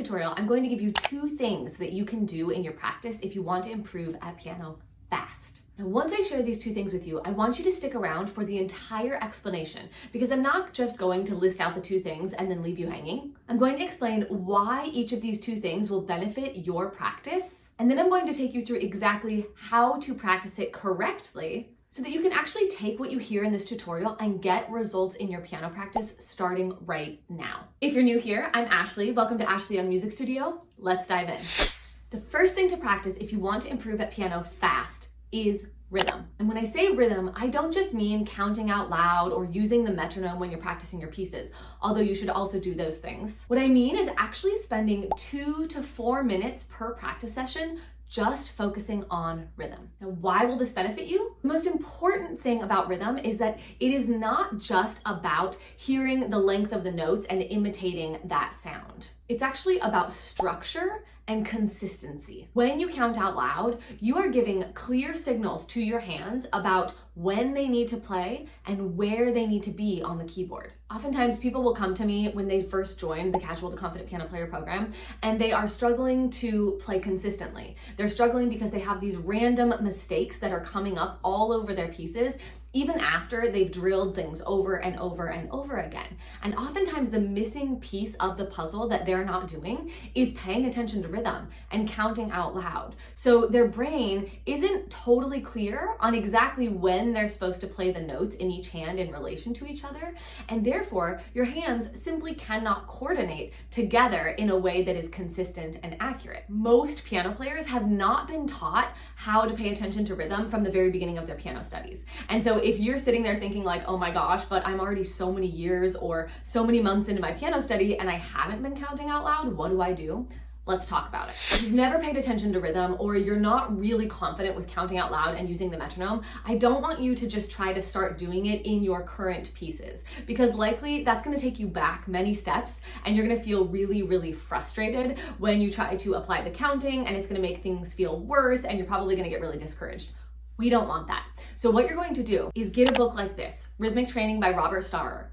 tutorial, I'm going to give you 2 things that you can do in your practice if you want to improve at piano fast. Now, once I share these 2 things with you, I want you to stick around for the entire explanation because I'm not just going to list out the 2 things and then leave you hanging. I'm going to explain why each of these 2 things will benefit your practice, and then I'm going to take you through exactly how to practice it correctly so that you can actually take what you hear in this tutorial and get results in your piano practice starting right now. If you're new here, I'm Ashlee. Welcome to Ashlee Young Music Studio. Let's dive in. The first thing to practice if you want to improve at piano fast is rhythm. And when I say rhythm, I don't just mean counting out loud or using the metronome when you're practicing your pieces, although you should also do those things. What I mean is actually spending 2 to 4 minutes per practice session just focusing on rhythm. Now, why will this benefit you? The most important thing about rhythm is that it is not just about hearing the length of the notes and imitating that sound. It's actually about structure and consistency. When you count out loud, you are giving clear signals to your hands about when they need to play and where they need to be on the keyboard. Oftentimes people will come to me when they first join the Casual to Confident Piano Player program and they are struggling to play consistently. They're struggling because they have these random mistakes that are coming up all over their pieces, even after they've drilled things over and over and over again. And oftentimes the missing piece of the puzzle that they're not doing is paying attention to rhythm and counting out loud. So their brain isn't totally clear on exactly when they're supposed to play the notes in each hand in relation to each other. And therefore, your hands simply cannot coordinate together in a way that is consistent and accurate. Most piano players have not been taught how to pay attention to rhythm from the very beginning of their piano studies. And so if you're sitting there thinking like, oh my gosh, but I'm already so many years or so many months into my piano study and I haven't been counting out loud, what do I do? Let's talk about it. If you've never paid attention to rhythm or you're not really confident with counting out loud and using the metronome, I don't want you to just try to start doing it in your current pieces because likely that's going to take you back many steps and you're going to feel really, really frustrated when you try to apply the counting and it's going to make things feel worse and you're probably going to get really discouraged. We don't want that. So what you're going to do is get a book like this, Rhythmic Training by Robert Starrer,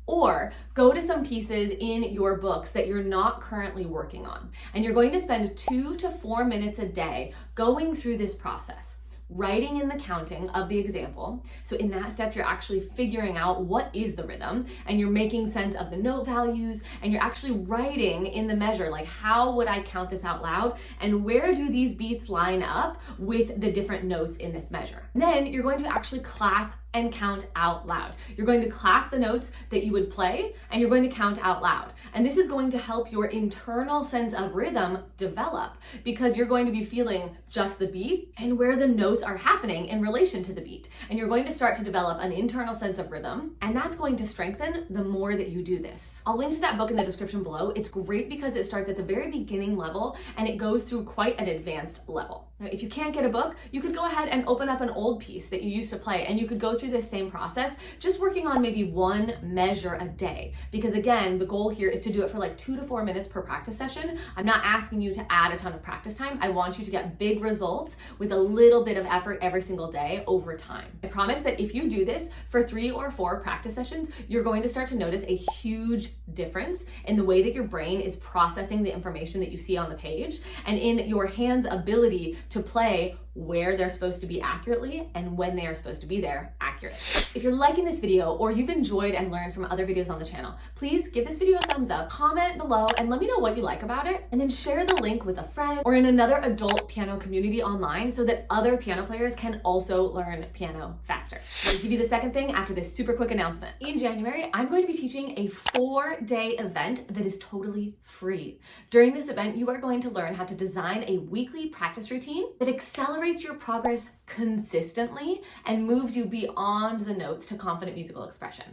or go to some pieces in your books that you're not currently working on. And you're going to spend 2 to 4 minutes a day going through this process, writing in the counting of the example. So in that step, you're actually figuring out what is the rhythm and you're making sense of the note values and you're actually writing in the measure, like how would I count this out loud and where do these beats line up with the different notes in this measure. And then you're going to actually clap and count out loud. You're going to clap the notes that you would play and you're going to count out loud. And this is going to help your internal sense of rhythm develop because you're going to be feeling just the beat and where the notes are happening in relation to the beat. And you're going to start to develop an internal sense of rhythm and that's going to strengthen the more that you do this. I'll link to that book in the description below. It's great because it starts at the very beginning level and it goes through quite an advanced level. Now, if you can't get a book, you could go ahead and open up an old piece that you used to play and you could go through this same process, just working on maybe 1 measure a day. Because again, the goal here is to do it for like 2 to 4 minutes per practice session. I'm not asking you to add a ton of practice time. I want you to get big results with a little bit of effort every single day over time. I promise that if you do this for 3 or 4 practice sessions, you're going to start to notice a huge difference in the way that your brain is processing the information that you see on the page and in your hands' ability to play where they're supposed to be accurately and when they are supposed to be there accurately. If you're liking this video or you've enjoyed and learned from other videos on the channel, please give this video a thumbs up, comment below, and let me know what you like about it. And then share the link with a friend or in another adult piano community online so that other piano players can also learn piano faster. I'll give you the second thing after this super quick announcement. In January, I'm going to be teaching a 4-day event that is totally free. During this event, you are going to learn how to design a weekly practice routine that accelerates your progress consistently and moves you beyond the notes to confident musical expression.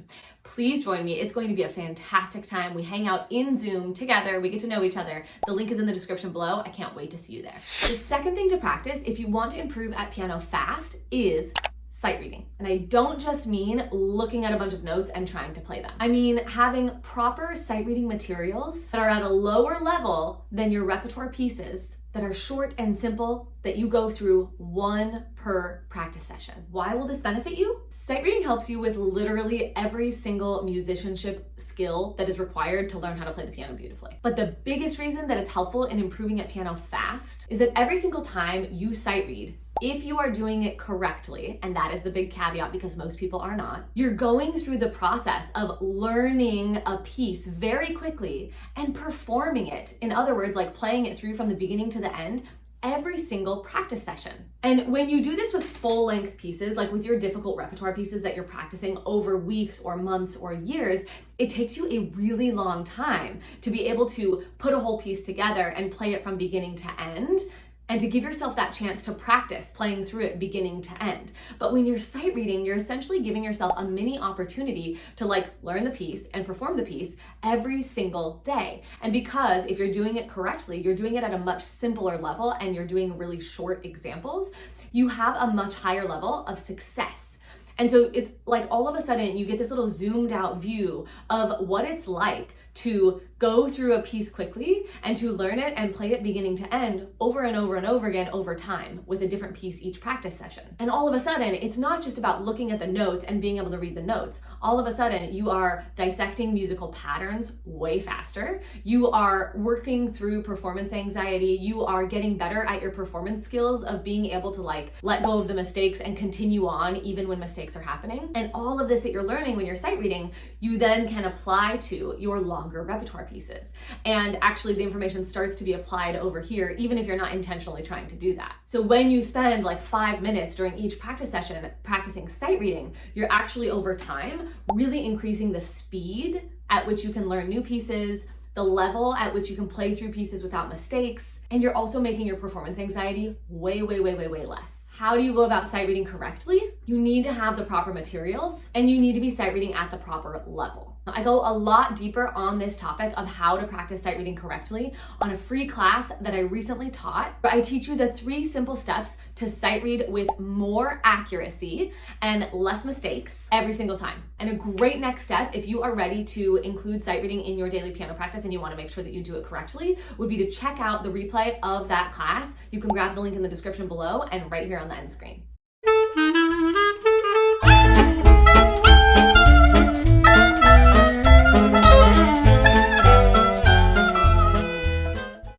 Please join me. It's going to be a fantastic time. We hang out in Zoom together. We get to know each other. The link is in the description below. I can't wait to see you there. The second thing to practice if you want to improve at piano fast is sight reading. And I don't just mean looking at a bunch of notes and trying to play them. I mean having proper sight reading materials that are at a lower level than your repertoire pieces that are short and simple that you go through one per practice session. Why will this benefit you? Sight reading helps you with literally every single musicianship skill that is required to learn how to play the piano beautifully. But the biggest reason that it's helpful in improving at piano fast is that every single time you sight read, if you are doing it correctly, and that is the big caveat because most people are not, you're going through the process of learning a piece very quickly and performing it. In other words, like playing it through from the beginning to the end, every single practice session. And when you do this with full length pieces, like with your difficult repertoire pieces that you're practicing over weeks or months or years, it takes you a really long time to be able to put a whole piece together and play it from beginning to end, and to give yourself that chance to practice playing through it beginning to end. But when you're sight reading, you're essentially giving yourself a mini opportunity to learn the piece and perform the piece every single day. And because if you're doing it correctly, you're doing it at a much simpler level and you're doing really short examples, you have a much higher level of success. And so it's like all of a sudden you get this little zoomed out view of what it's like to go through a piece quickly and to learn it and play it beginning to end over and over and over again over time with a different piece each practice session. And all of a sudden, it's not just about looking at the notes and being able to read the notes. All of a sudden, you are dissecting musical patterns way faster. You are working through performance anxiety. You are getting better at your performance skills of being able to let go of the mistakes and continue on even when mistakes are happening. And all of this that you're learning when you're sight reading, you then can apply to your longer repertoire pieces. And actually the information starts to be applied over here, even if you're not intentionally trying to do that. So when you spend 5 minutes during each practice session practicing sight reading, you're actually over time really increasing the speed at which you can learn new pieces, the level at which you can play through pieces without mistakes, and you're also making your performance anxiety way less. How do you go about sight reading correctly? You need to have the proper materials and you need to be sight reading at the proper level. I go a lot deeper on this topic of how to practice sight reading correctly on a free class that I recently taught. I teach you the 3 simple steps to sight read with more accuracy and less mistakes every single time. And a great next step, if you are ready to include sight reading in your daily piano practice and you want to make sure that you do it correctly, would be to check out the replay of that class. You can grab the link in the description below and right here on the end screen.